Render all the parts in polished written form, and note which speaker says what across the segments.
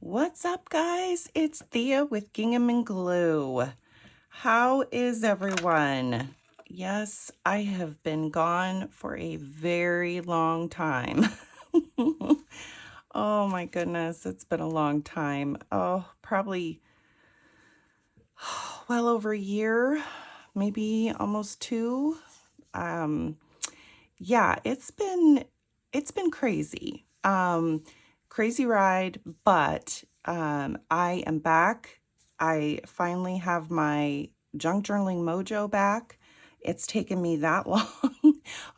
Speaker 1: What's up, guys? It's Thea with Gingham and Glue. How is everyone? Yes, I have been gone for a very long time. Oh my goodness, it's been a long time. Oh, probably well over a year, maybe almost two. Um, yeah, it's been crazy. Crazy ride, but I am back. I finally have my junk journaling mojo back. It's taken me that long.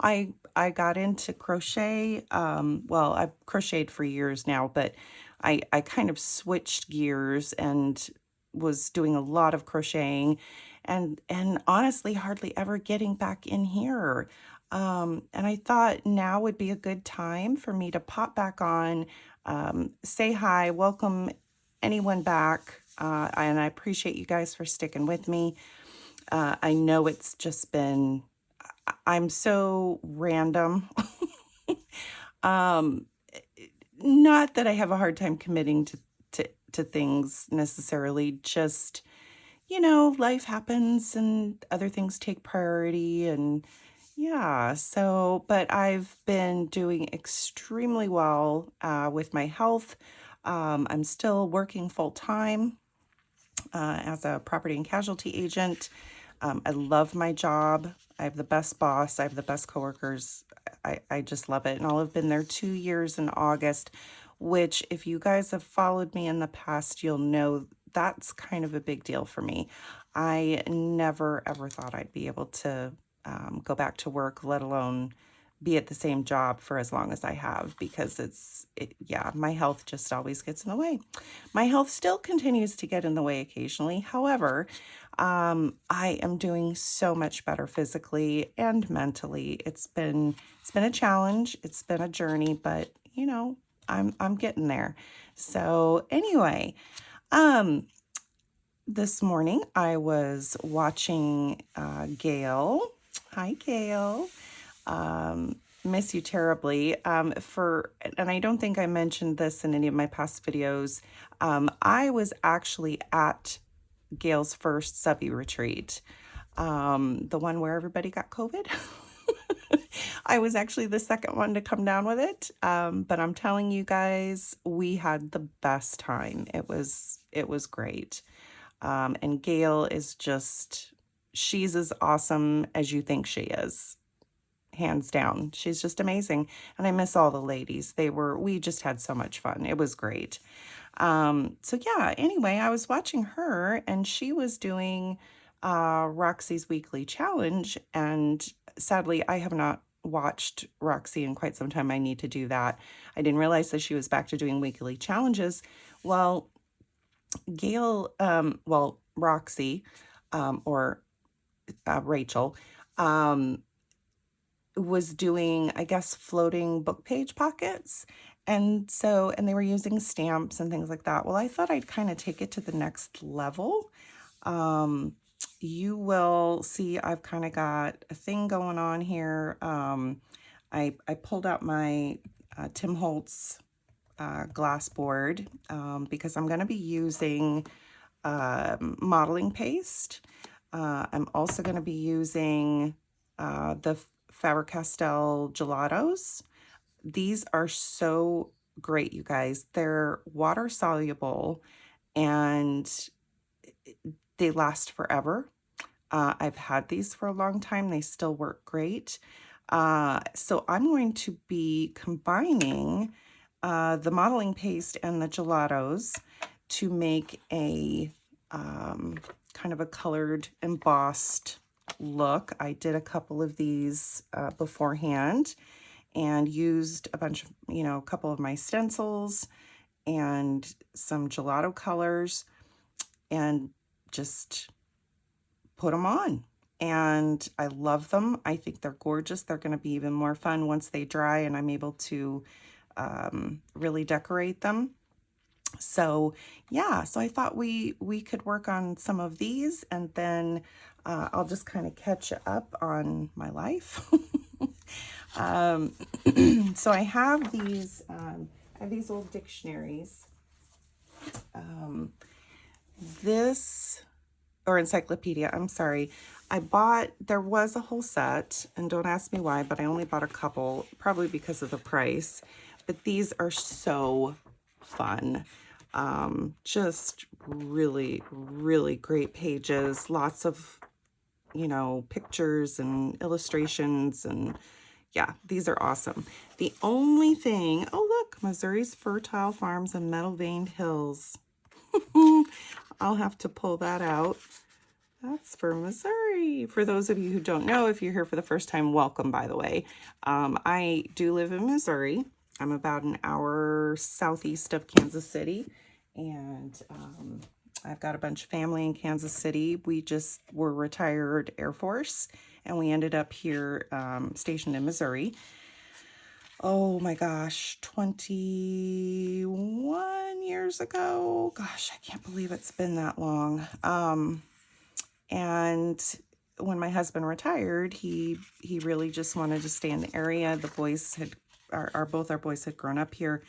Speaker 1: I got into crochet. Well, I've crocheted for years now, but I kind of switched gears and was doing a lot of crocheting and honestly hardly ever getting back in here. And I thought now would be a good time for me to pop back on, say hi, welcome anyone back. And I appreciate you guys for sticking with me. I know it's just been, I'm so random. um, Not that I have a hard time committing to things necessarily, just, life happens and other things take priority and yeah, so, but I've been doing extremely well with my health. I'm still working full time as a property and casualty agent. I love my job. I have the best boss. I have the best coworkers. I just love it. And I'll have been there 2 years in August, which, if you guys have followed me in the past, you'll know that's kind of a big deal for me. I never ever thought I'd be able to go back to work, let alone be at the same job for as long as I have, because yeah, my health just always gets in the way. My health still continues to get in the way occasionally. However, I am doing so much better physically and mentally. It's been a challenge. It's been a journey, but I'm getting there. So anyway, um, this morning I was watching Gail. Hi, Gail. Miss you terribly. And I don't think I mentioned this in any of my past videos. I was actually at Gail's first subby retreat, the one where everybody got COVID. I was actually the second one to come down with it. But I'm telling you guys, we had the best time. It was great. And Gail is just, she's as awesome as you think she is, hands down. She's just amazing. And I miss all the ladies. We just had so much fun. It was great. So yeah, anyway, I was watching her and she was doing Roxy's weekly challenge. And sadly, I have not watched Roxy in quite some time. I need to do that. I didn't realize that she was back to doing weekly challenges. Well, Roxy, or Rachel, um, was doing, I guess, floating book page pockets. And they were using stamps and things like that. Well, I thought I'd kind of take it to the next level. Um, you will see I've kind of got a thing going on here. I pulled out my Tim Holtz glass board because I'm going to be using modeling paste. I'm also going to be using the Faber-Castell gelatos. These are so great, you guys. They're water soluble and they last forever. I've had these for a long time. They still work great. So I'm going to be combining the modeling paste and the gelatos to make a kind of a colored embossed look. I did a couple of these beforehand and used a couple of my stencils and some gelato colors and just put them on. And I love them. I think they're gorgeous. They're going to be even more fun once they dry and I'm able to really decorate them. So yeah, so I thought we could work on some of these and then I'll just kind of catch up on my life. So I have these old dictionaries This, or encyclopedia, I'm sorry. There was a whole set, and don't ask me why, but I only bought a couple, probably because of the price. But these are so fun. Just really, really great pages. Lots of, pictures and illustrations, and yeah, these are awesome. The only thing, oh look, Missouri's Fertile Farms and Meadow Veined Hills. I'll have to pull that out. That's for Missouri. For those of you who don't know, if you're here for the first time, welcome, by the way. I do live in Missouri. I'm about an hour southeast of Kansas City, and I've got a bunch of family in Kansas City. We just were retired Air Force, and we ended up here stationed in Missouri. Oh my gosh, 21 years ago. Gosh, I can't believe it's been that long. And when my husband retired, he really just wanted to stay in the area. The boys had, both our boys had grown up here,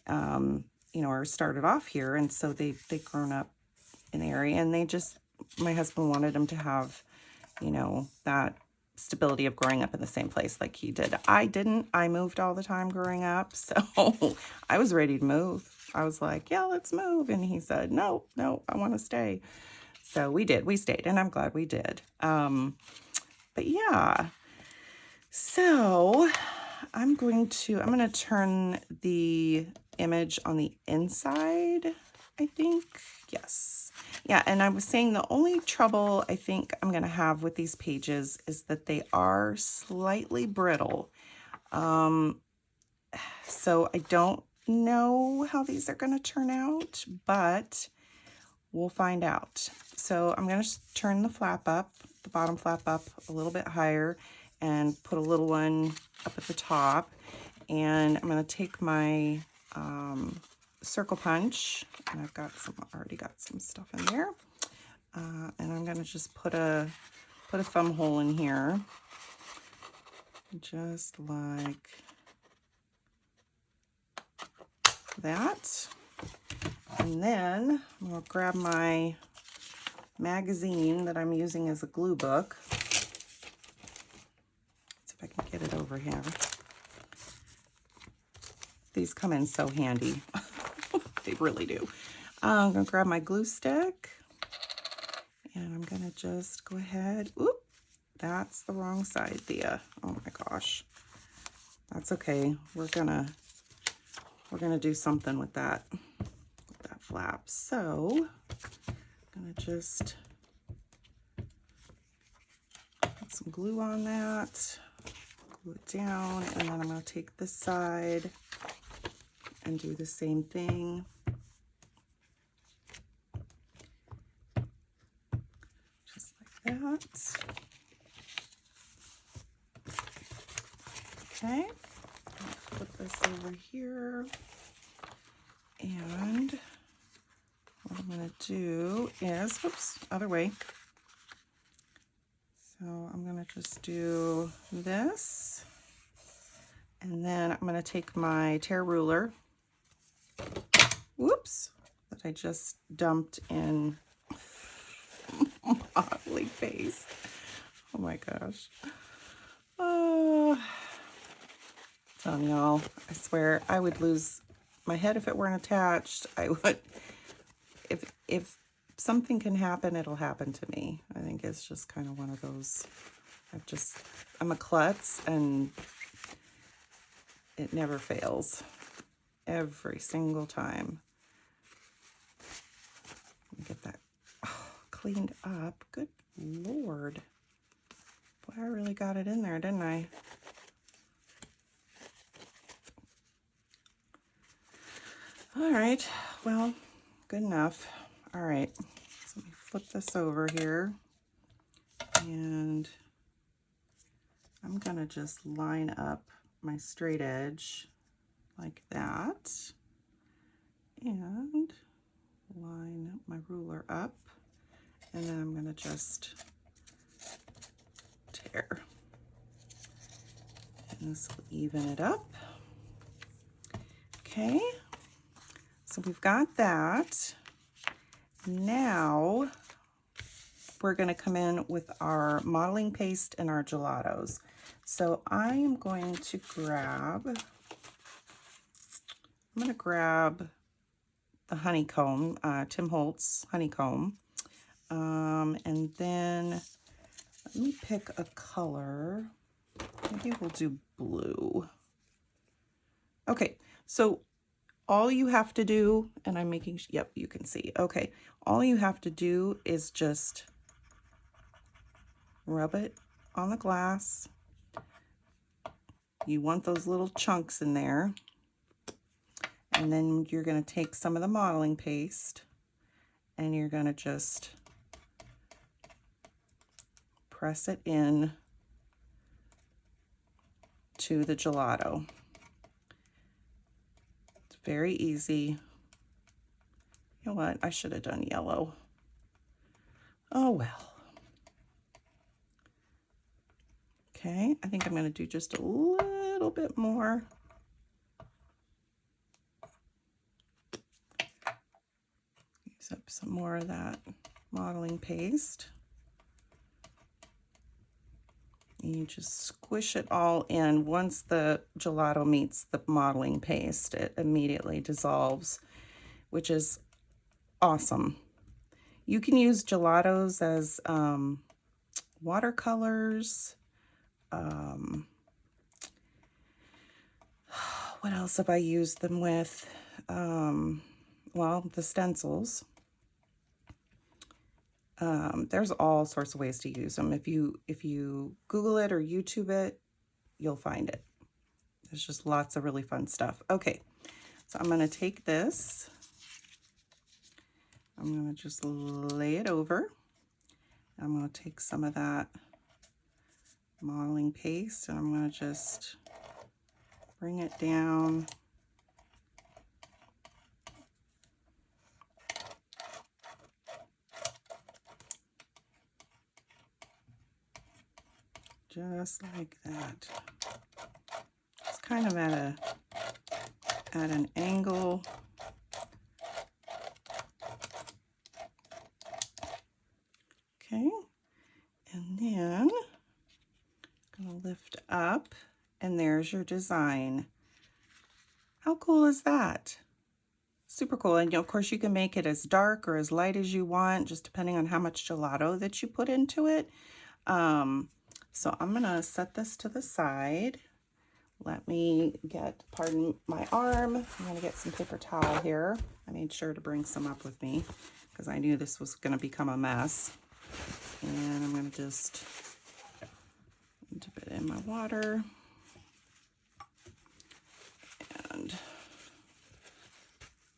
Speaker 1: or started off here. And so they'd grown up in the area, and my husband wanted them to have, that stability of growing up in the same place like he did. I didn't. I moved all the time growing up, so I was ready to move. I was like, yeah, let's move. And he said, no, I want to stay. So we did. We stayed, and I'm glad we did. But yeah, so I'm going to turn the image on the inside, I think. Yes. Yeah, and I was saying the only trouble I think I'm going to have with these pages is that they are slightly brittle. So I don't know how these are going to turn out, but we'll find out. So I'm going to turn the flap up, the bottom flap up a little bit higher, and put a little one up at the top. And I'm going to take my circle punch, and I've got already got some stuff in there. And I'm going to just put a thumb hole in here, just like that. And then I'm going to grab my magazine that I'm using as a glue book. Let's see if I can get it over here. These come in so handy. They really do. I'm going to grab my glue stick, and I'm going to just go ahead. Oop, that's the wrong side, Thea. Oh my gosh. That's okay. We're gonna do something with that flap. So I'm gonna just put some glue on that, glue it down, and then I'm gonna take this side and do the same thing. Just like that. Okay, put this over here, and what I'm going to do is, whoops, other way. So I'm going to just do this, and then I'm going to take my tear ruler, whoops, that I just dumped in modeling paste. Oh my gosh. Oh, telling y'all, I swear I would lose my head if it weren't attached. I would, if something can happen, it'll happen to me. I think it's just kind of one of those, I'm a klutz, and it never fails. Every single time. Get that cleaned up. Good Lord. Boy, I really got it in there, didn't I? All right, well, good enough. All right, so let me flip this over here, and I'm gonna just line up my straight edge like that, and line my ruler up, and then I'm gonna just tear. And this will even it up. Okay. So we've got that. Now we're going to come in with our modeling paste and our gelatos. So I am going to grab, the honeycomb, Tim Holtz honeycomb. And then let me pick a color. Maybe we'll do blue. Okay, so all you have to do, and I'm making, yep, you can see. Okay, all you have to do is just rub it on the glass. You want those little chunks in there. And then you're going to take some of the modeling paste and you're going to just press it in to the gelato. It's very easy. You know what? I should have done yellow. Oh well. Okay, I think I'm going to do just a little bit more. Use up some more of that modeling paste. You just squish it all in. Once the gelato meets the modeling paste, it immediately dissolves, which is awesome. You can use gelatos as watercolors. What else have I used them with? Well, the stencils. There's all sorts of ways to use them. If you Google it or YouTube it, you'll find it. There's just lots of really fun stuff. Okay, so I'm going to take this. I'm going to just lay it over. I'm going to take some of that modeling paste and I'm going to just bring it down. Just like that. It's kind of at an angle. Okay, and then I'm gonna lift up, and there's your design. How cool is that? Super cool. And of course you can make it as dark or as light as you want, just depending on how much gelato that you put into it. So I'm gonna set this to the side. Let me get, pardon my arm, I'm gonna get some paper towel here. I made sure to bring some up with me because I knew this was gonna become a mess. And I'm gonna just dip it in my water and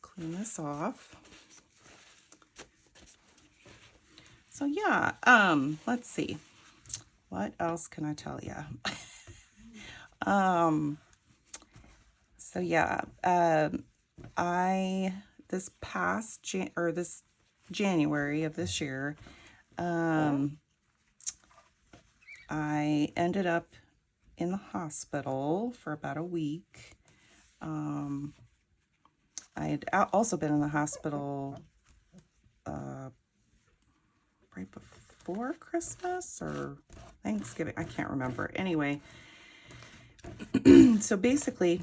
Speaker 1: clean this off. So yeah, let's see. What else can I tell you? So yeah, this past this January of this year, I ended up in the hospital for about a week. I had also been in the hospital right before Christmas or Thanksgiving. I can't remember. Anyway, so basically,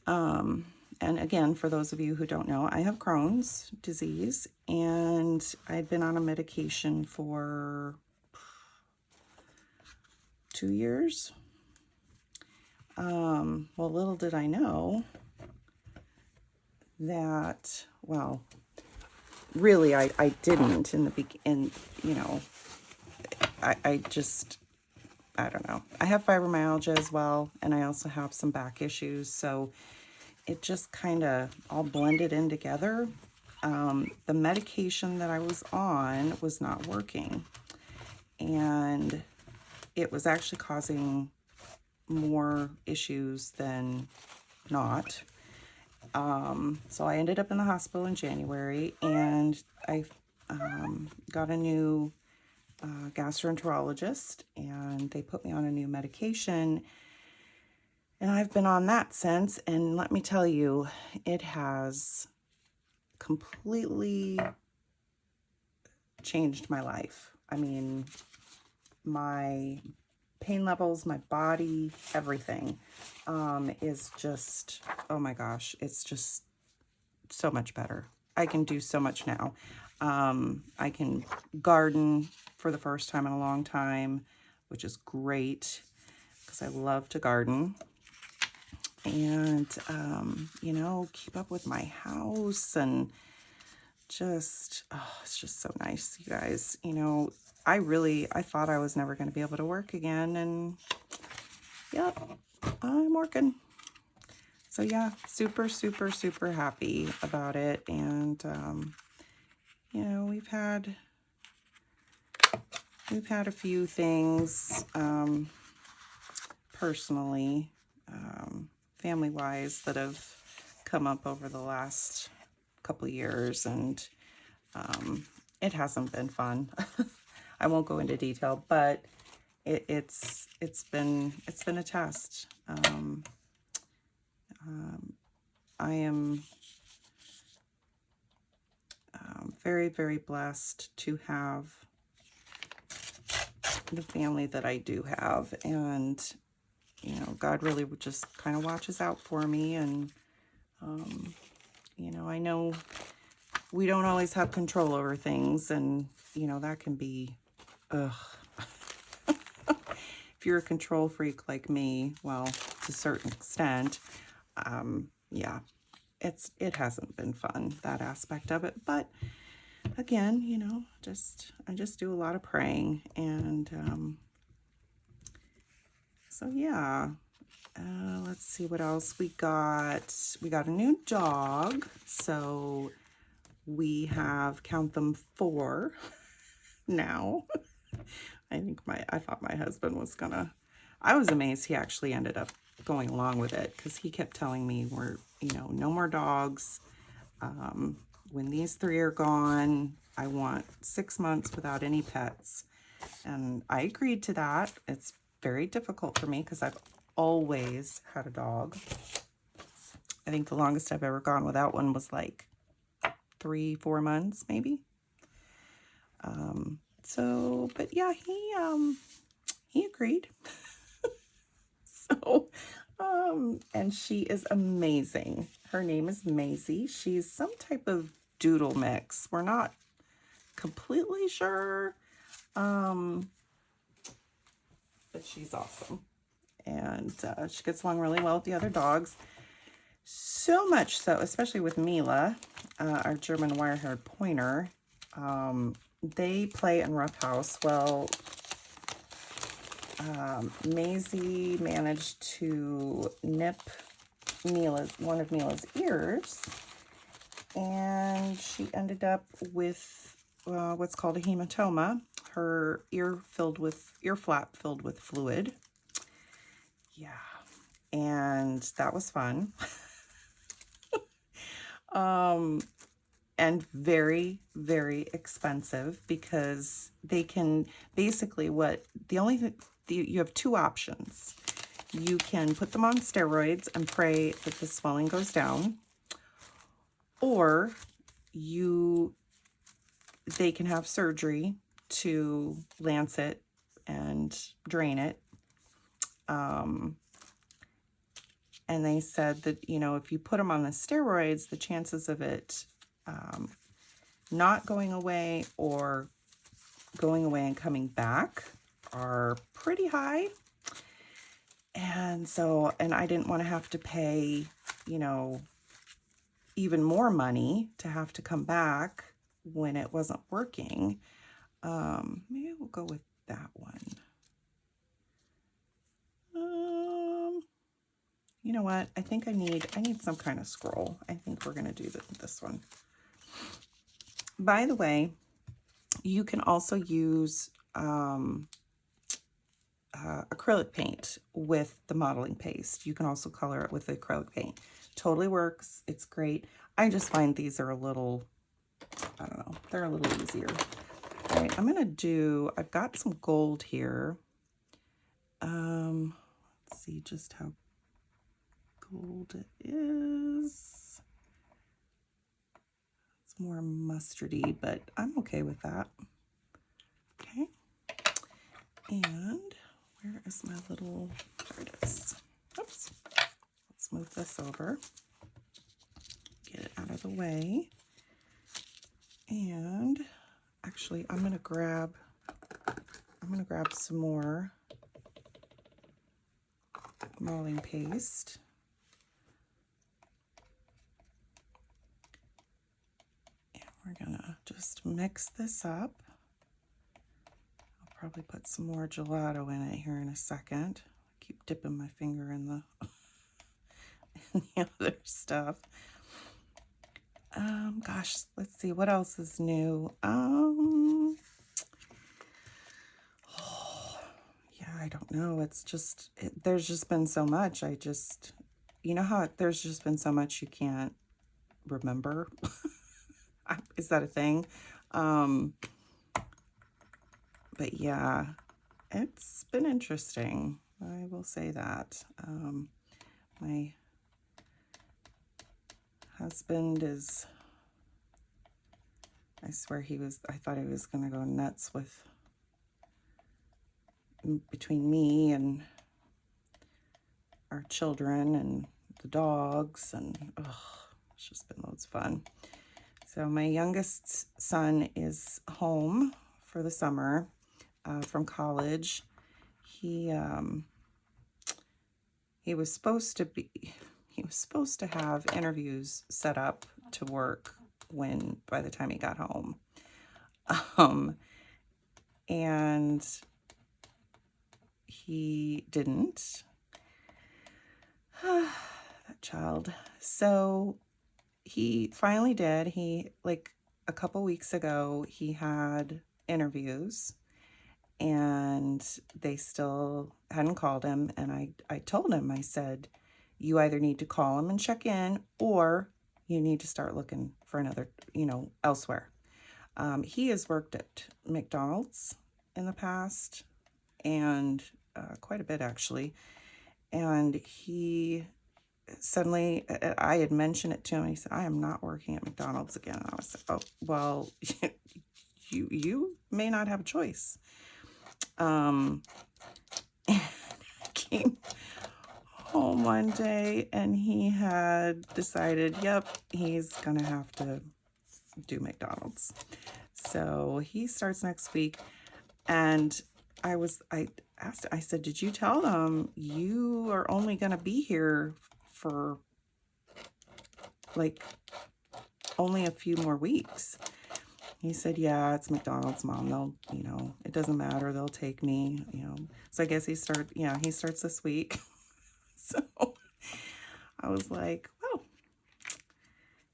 Speaker 1: and again, for those of you who don't know, I have Crohn's disease, and I'd been on a medication for 2 years. Well, little did I know that, well, really, I didn't in the beginning, you know, I don't know. I have fibromyalgia as well, and I also have some back issues, so it just kind of all blended in together. The medication that I was on was not working, and it was actually causing more issues than not. So I ended up in the hospital in January, and I got a new gastroenterologist, and they put me on a new medication. And I've been on that since, and let me tell you, it has completely changed my life. I mean, my pain levels, my body, everything is just, oh my gosh, it's just so much better. I can do so much now. I can garden for the first time in a long time, which is great because I love to garden. And, you know, keep up with my house and just, oh, it's just so nice, you guys. You know, I thought I was never going to be able to work again. And yep, I'm working. So yeah, super, super, super happy about it. And, you know, we've had a few things, personally, family-wise, that have come up over the last couple of years, and it hasn't been fun. I won't go into detail, but it's been a test. I am very, very blessed to have the family that I do have, and you know, God really just kind of watches out for me. And you know, I know we don't always have control over things, and you know, that can be, ugh. If you're a control freak like me, well, to a certain extent, yeah, it hasn't been fun, that aspect of it. But again, you know, I just do a lot of praying. And so yeah, let's see what else we got. We got a new dog, so we have, count them, 4 now. I thought my husband was gonna, I was amazed he actually ended up going along with it, because he kept telling me, you know, no more dogs. When these 3 are gone, I want 6 months without any pets. And I agreed to that. It's very difficult for me because I've always had a dog. I think the longest I've ever gone without one was like 3-4 months, maybe. So, but yeah, he agreed. So, and she is amazing. Her name is Maisie. She's some type of doodle mix. We're not completely sure, but she's awesome. And she gets along really well with the other dogs. So much so, especially with Mila, our German wire-haired pointer. They play in roughhouse. Well, Maisie managed to nip one of Mila's ears, and she ended up with what's called a hematoma. Her ear flap filled with fluid. Yeah, and that was fun. And very, very expensive, because they can basically, you have 2 options. You can put them on steroids and pray that the swelling goes down, or they can have surgery to lance it and drain it. And they said that, you know, if you put them on the steroids, the chances of it not going away or going away and coming back are pretty high. And so, and I didn't want to have to pay, you know, even more money to have to come back when it wasn't working. Maybe we'll go with that one. You know what? I think I need some kind of scroll. I think we're going to do this one. By the way, you can also use acrylic paint with the modeling paste. You can also color it with the acrylic paint. Totally works. It's great. I just find these are a little, I don't know, they're a little easier. All right, I've got some gold here. Let's see just how gold it is. It's more mustardy, but I'm okay with that. Okay. And where is my little, there it is. Oops. Let's move this over. Get it out of the way. And actually, I'm gonna grab some more modeling paste. And we're gonna just mix this up. I'll probably put some more gelato in it here in a second. I keep dipping my finger in the, in the other stuff. Gosh, let's see, what else is new? Yeah, I don't know. It's just, there's just been so much. You know how there's just been so much you can't remember? Is that a thing? But yeah, it's been interesting. I will say that. My husband is, I swear I thought he was going to go nuts with, between me and our children and the dogs, and it's just been loads of fun. So my youngest son is home for the summer from college. He was supposed to have interviews set up to work by the time he got home. And he didn't. That child. So he finally did. Like a couple weeks ago, he had interviews and they still hadn't called him. And I told him, I said, you either need to call him and check in, or you need to start looking for another, elsewhere. He has worked at McDonald's in the past, and quite a bit actually. And he suddenly, I had mentioned it to him, and he said, I am not working at McDonald's again. And I was like, oh, well, you may not have a choice. Came home one day and he had decided, yep, he's gonna have to do McDonald's. So he starts next week, and I asked, I said, did you tell them you are only gonna be here for like only a few more weeks? He said, yeah, it's McDonald's, Mom. They'll, it doesn't matter. They'll take me, So I guess he starts this week. So I was like, well,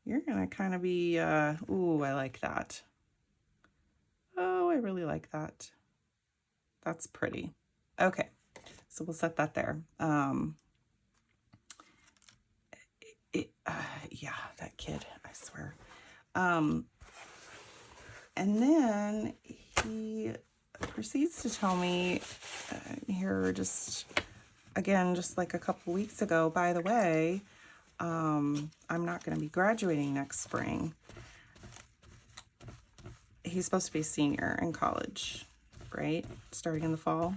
Speaker 1: you're going to kind of be, ooh, I like that. Oh, I really like that. That's pretty. Okay. So we'll set that there. Yeah, that kid, I swear. And then he proceeds to tell me here just like a couple weeks ago, by the way, I'm not going to be graduating next spring. He's supposed to be a senior in college, right? Starting in the fall.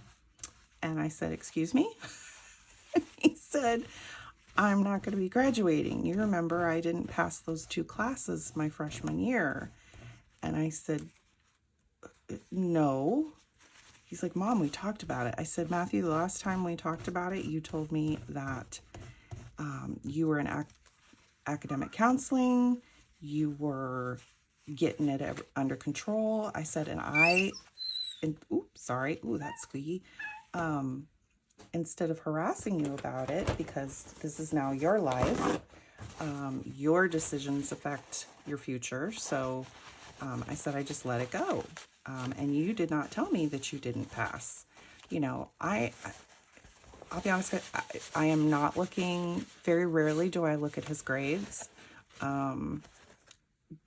Speaker 1: And I said, excuse me? He said, I'm not going to be graduating. You remember I didn't pass those 2 classes my freshman year. And I said, no. He's like, Mom, we talked about it. I said, Matthew, the last time we talked about it, you told me that you were in academic counseling. You were getting it under control. I said, oops, sorry. Ooh, that's squeaky. Instead of harassing you about it, because this is now your life, your decisions affect your future. So I said, I just let it go. And you did not tell me that you didn't pass. I'll be honest, I am not looking, very rarely do I look at his grades.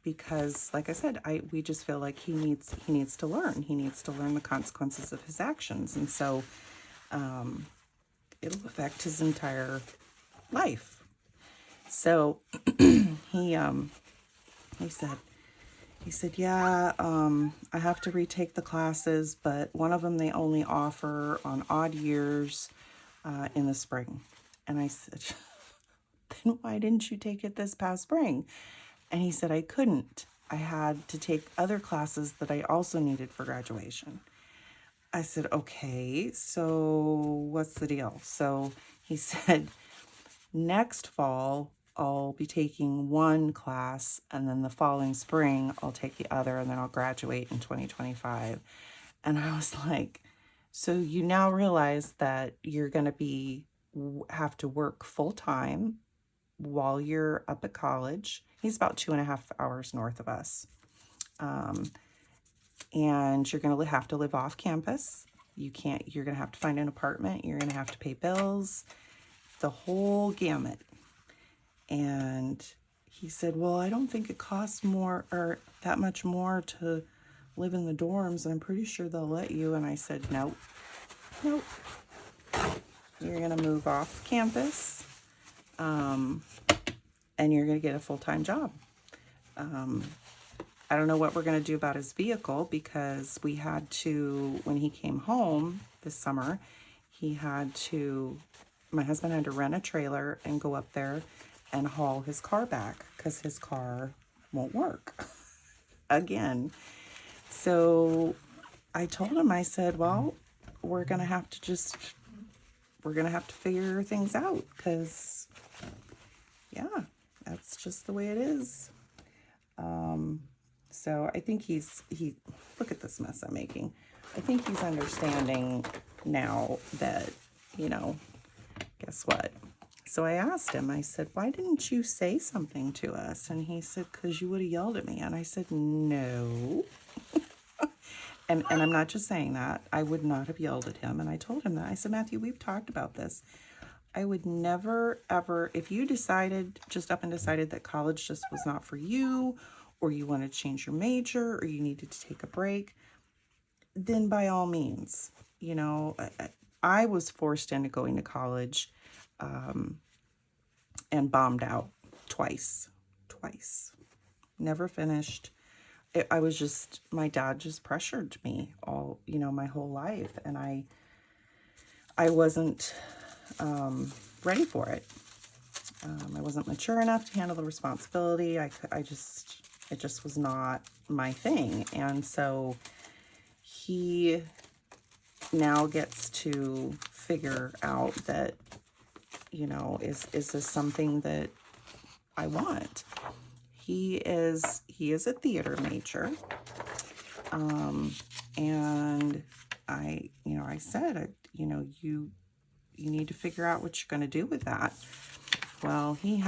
Speaker 1: Because like I said, we just feel like he needs to learn. He needs to learn the consequences of his actions. And so it'll affect his entire life. So he said, yeah, I have to retake the classes, but one of them they only offer on odd years in the spring. And I said, then why didn't you take it this past spring? And he said, I couldn't. I had to take other classes that I also needed for graduation. I said, okay, so what's the deal? So he said, next fall, I'll be taking one class, and then the following spring, I'll take the other, and then I'll graduate in 2025. And I was like, so you now realize that you're going to have to work full time while you're up at college. He's about 2.5 hours north of us. And you're going to have to live off campus. You're going to have to find an apartment. You're going to have to pay bills, the whole gamut. And he said, well, I don't think it costs more or that much more to live in the dorms. I'm pretty sure they'll let you. And I said, nope. You're going to move off campus, and you're going to get a full-time job. I don't know what we're going to do about his vehicle, because we had to, when he came home this summer, my husband had to rent a trailer and go up there and haul his car back because his car won't work again. So I told him, I said, well, we're going to have to figure things out, because yeah, that's just the way it is. So I think look at this mess I'm making. I think he's understanding now that, guess what? So I asked him, I said, why didn't you say something to us? And he said, because you would have yelled at me. And I said, no. and I'm not just saying that. I would not have yelled at him. And I told him that. I said, Matthew, we've talked about this. I would never, ever, if you decided that college just was not for you, or you wanted to change your major, or you needed to take a break, then by all means, I was forced into going to college, and bombed out twice, never finished. My dad just pressured me all, my whole life. And I wasn't, ready for it. I wasn't mature enough to handle the responsibility. It just was not my thing. And so he now gets to figure out that, is this something that I want? He is a theater major. And I said, you need to figure out what you're going to do with that. Well, he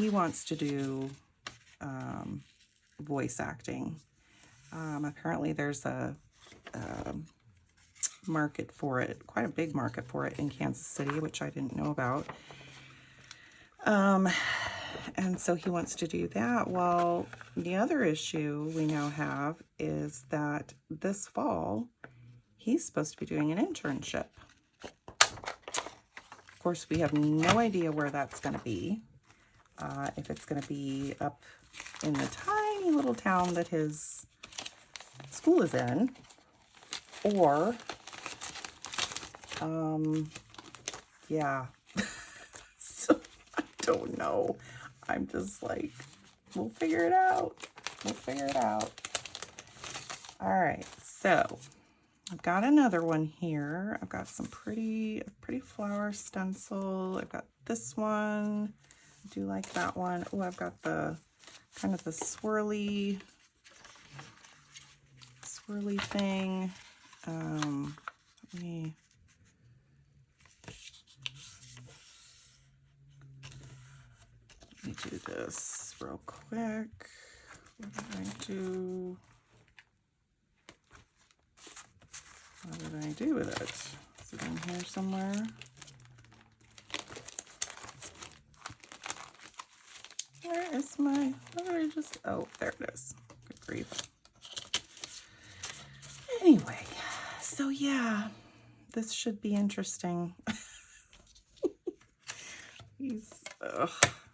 Speaker 1: wants to do voice acting. Apparently there's a market for it, quite a big market for it in Kansas City, which I didn't know about. And so he wants to do that. Well, the other issue we now have is that this fall, he's supposed to be doing an internship. Of course, we have no idea where that's going to be. If it's going to be up in the tiny little town that his school is in, or, yeah. So I don't know. I'm just like, we'll figure it out. All right, so I've got another one here. I've got some pretty flower stencil. I've got this one. I do like that one. Oh, I've got the kind of the swirly thing. Let me do this real quick. What did I do? What did I do with it? Is it in here somewhere? Where is my, what did I just, oh, there it is. Good grief. Anyway, so yeah, this should be interesting.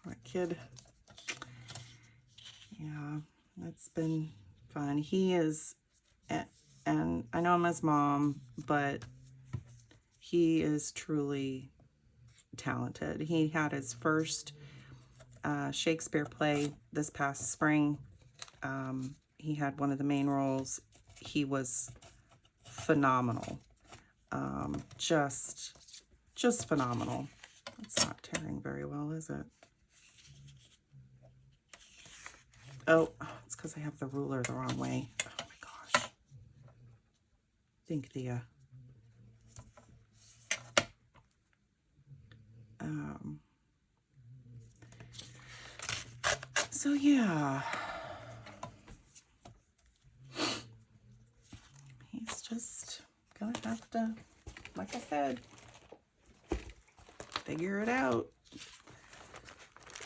Speaker 1: I kid. Yeah, it's been fun. He is, and I know I'm his mom, but he is truly talented. He had his first Shakespeare play this past spring. He had one of the main roles. He was phenomenal. Just phenomenal. It's not tearing very well, is it? Oh, it's because I have the ruler the wrong way. Oh my gosh. I think the so yeah, he's just gonna have to, like I said, figure it out.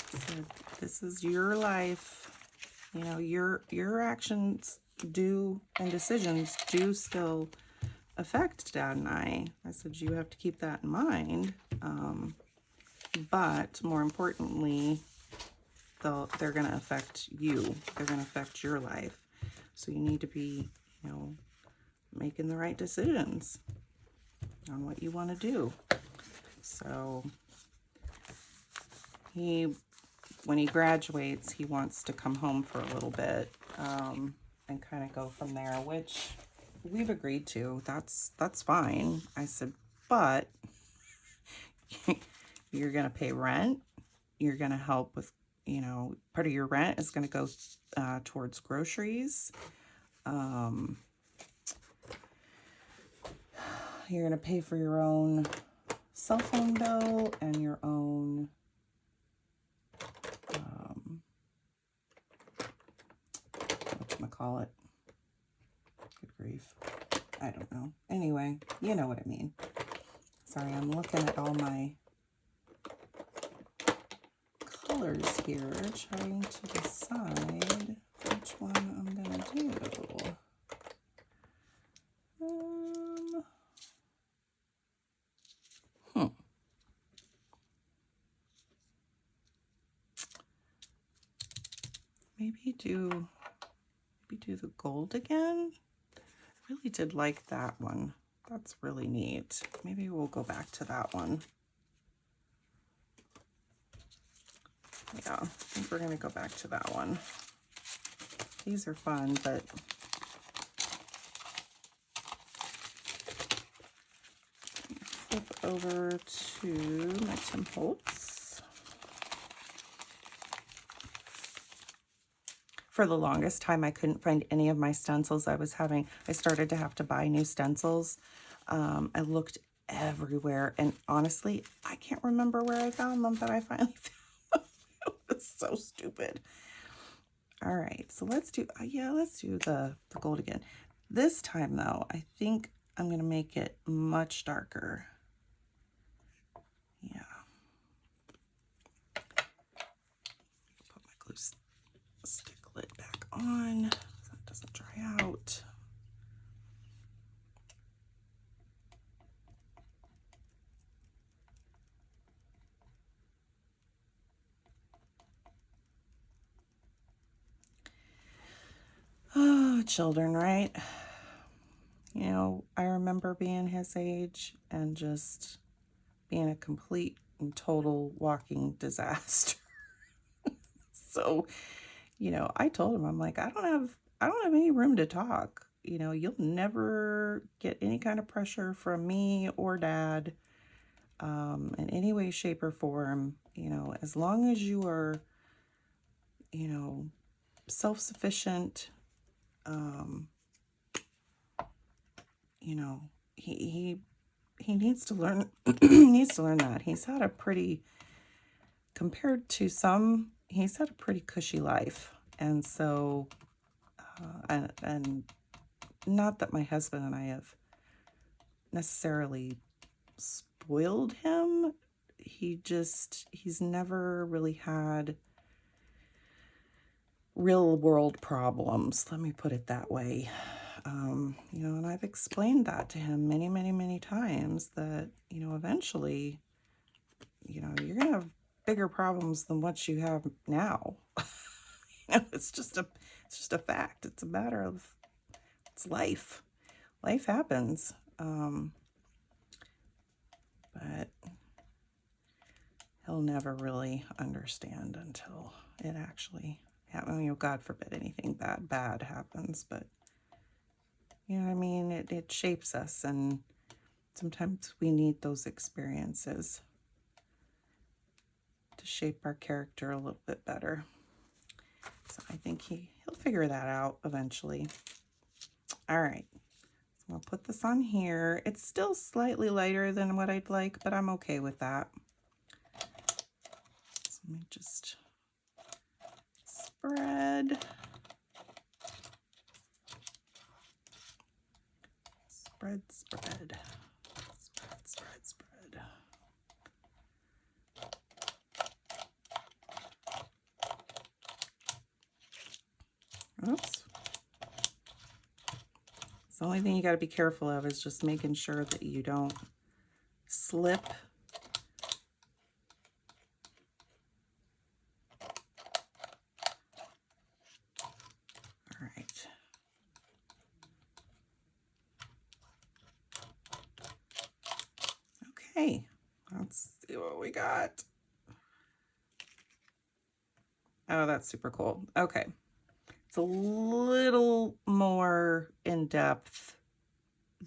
Speaker 1: So this is your life. You know, your actions do and decisions do still affect Dad and I. I said you have to keep that in mind. But more importantly, they're going to affect you. They're going to affect your life. So you need to be, you know, making the right decisions on what you want to do. So when he graduates, he wants to come home for a little bit and kind of go from there, which we've agreed to. That's fine. I said, but you're going to pay rent. You're going to help with, you know, part of your rent is going to go towards groceries. You're going to pay for your own cell phone bill and your own whatchamacallit. Good grief. I don't know. Anyway, you know what I mean. Sorry, I'm looking at all my colors here, trying to decide which one I'm going to do. Maybe do the gold again. I really did like that one. That's really neat. Maybe we'll go back to that one. Yeah, I think we're gonna go back to that one. These are fun, but flip over to my Tim Holtz. For the longest time, I couldn't find any of my stencils. I started to have to buy new stencils. I looked everywhere, and honestly, I can't remember where I found them, but I finally found them. It was so stupid. All right, so let's do the gold again. This time, though, I think I'm going to make it much darker. Yeah. Put my glue stick lid back on so it doesn't dry out. Oh, children, right? You know, I remember being his age and just being a complete and total walking disaster. So, you know, I told him, I'm like, I don't have any room to talk. You know, you'll never get any kind of pressure from me or Dad in any way, shape, or form. You know, as long as you are, you know, self-sufficient, you know, he needs to learn needs to learn that. He's had a pretty, compared to some, he's had a pretty cushy life. And so and not that my husband and I have necessarily spoiled him. He's never really had real world problems. Let me put it that way. You know, and I've explained that to him many, many, many times that, you know, eventually, you know, you're going to have bigger problems than what you have now. It's just a fact. It's a matter of, it's life. Life happens. But he'll never really understand until it actually happens. You know, God forbid anything bad happens, but you know what I mean? It shapes us, and sometimes we need those experiences to shape our character a little bit better. So I think he'll figure that out eventually. All right. So I'll put this on here. It's still slightly lighter than what I'd like, but I'm okay with that. So let me just spread. Spread, spread. Spread, spread, spread. Oops. The only thing you got to be careful of is just making sure that you don't slip. All right. Okay, let's see what we got. Oh, that's super cool. Okay. It's a little more in depth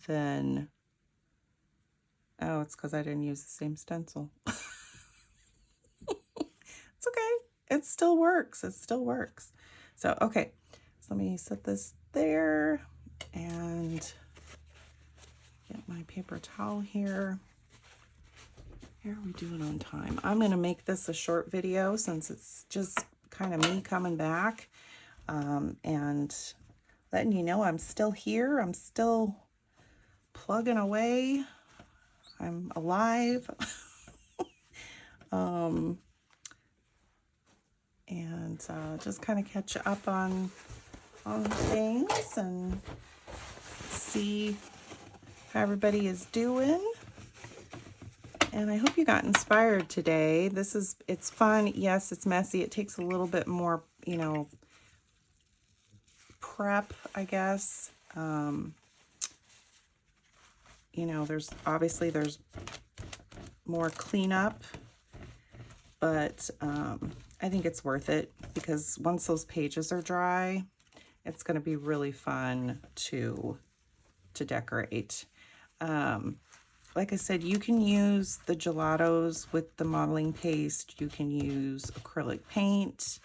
Speaker 1: than, oh, it's because I didn't use the same stencil. It's okay. It still works. It still works. So, okay. So let me set this there and get my paper towel here. How are we doing on time? I'm going to make this a short video since it's just kind of me coming back and letting you know I'm still here. I'm still plugging away. I'm alive. And just kind of catch up on things and see how everybody is doing. And I hope you got inspired today. It's fun. Yes, it's messy. It takes a little bit more, you know, prep, I guess. You know, there's more cleanup, but I think it's worth it because once those pages are dry, it's going to be really fun to decorate. Like I said, you can use the gelatos with the modeling paste. You can use acrylic paint.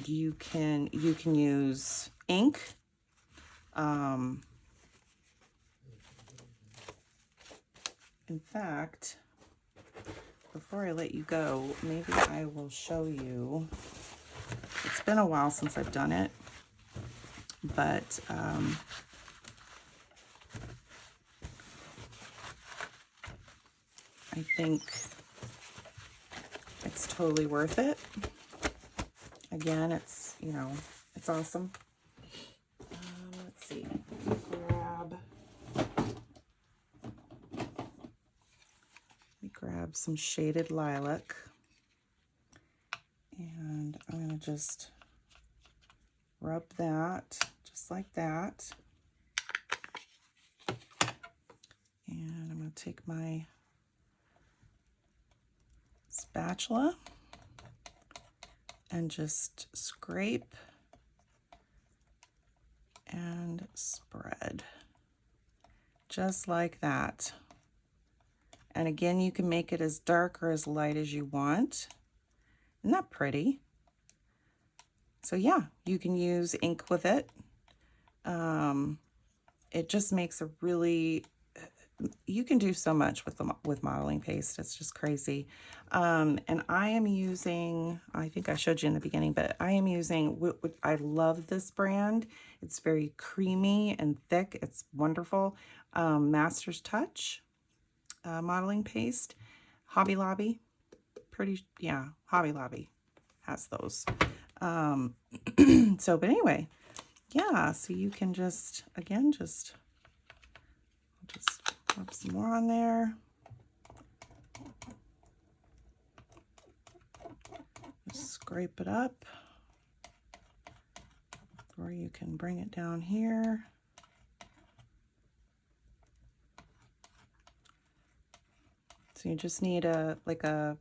Speaker 1: You can use ink. In fact, before I let you go, maybe I will show you. It's been a while since I've done it, but I think it's totally worth it. Again, it's, you know, it's awesome. Let's see. Grab some shaded lilac, and I'm going to just rub that just like that. And I'm going to take my spatula and just scrape and spread just like that. And again, you can make it as dark or as light as you want. Isn't that pretty? So yeah, you can use ink with it. It just makes a really, you can do so much with modeling paste. It's just crazy. And I am using, I think I showed you in the beginning, but I am using, I love this brand. It's very creamy and thick. It's wonderful. Master's Touch modeling paste. Hobby Lobby. Hobby Lobby has those. So, but anyway, yeah, so you can just, again, just rub some more on there. scrape it up, or you can bring it down here. So you just need I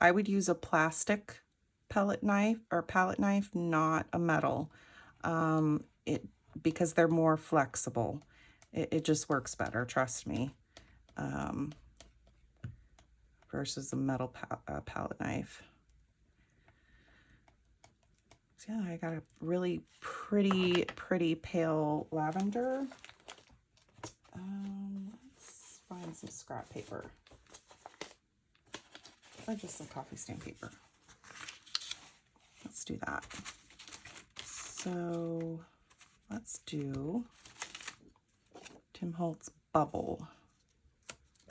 Speaker 1: would use a plastic pellet knife or palette knife, not a metal, because they're more flexible. It just works better, trust me, versus a metal palette knife. So yeah, I got a really pretty pale lavender. Let's find some scrap paper. Or just some coffee stain paper. Let's do that. So let's do Tim Holtz Bubble.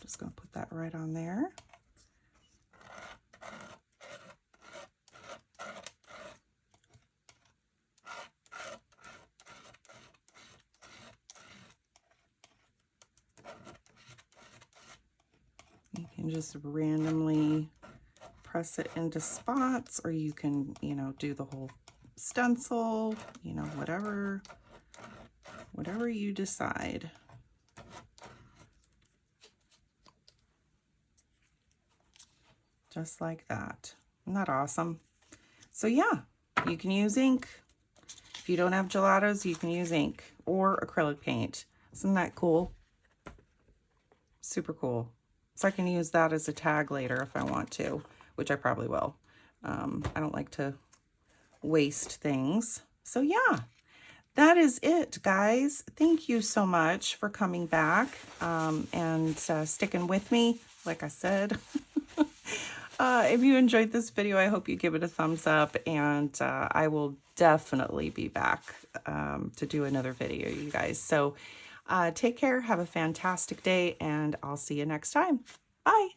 Speaker 1: Just going to put that right on there. You can just randomly press it into spots, or you can, you know, do the whole stencil, you know, whatever you decide. Just like that. Isn't that awesome? So yeah, you can use ink. If you don't have gelatos, you can use ink or acrylic paint. Isn't that cool? Super cool. So I can use that as a tag later if I want to, which I probably will. I don't like to waste things. So yeah, that is it, guys. Thank you so much for coming back and sticking with me, like I said. If you enjoyed this video, I hope you give it a thumbs up, and I will definitely be back to do another video, you guys. So take care, have a fantastic day, and I'll see you next time. Bye.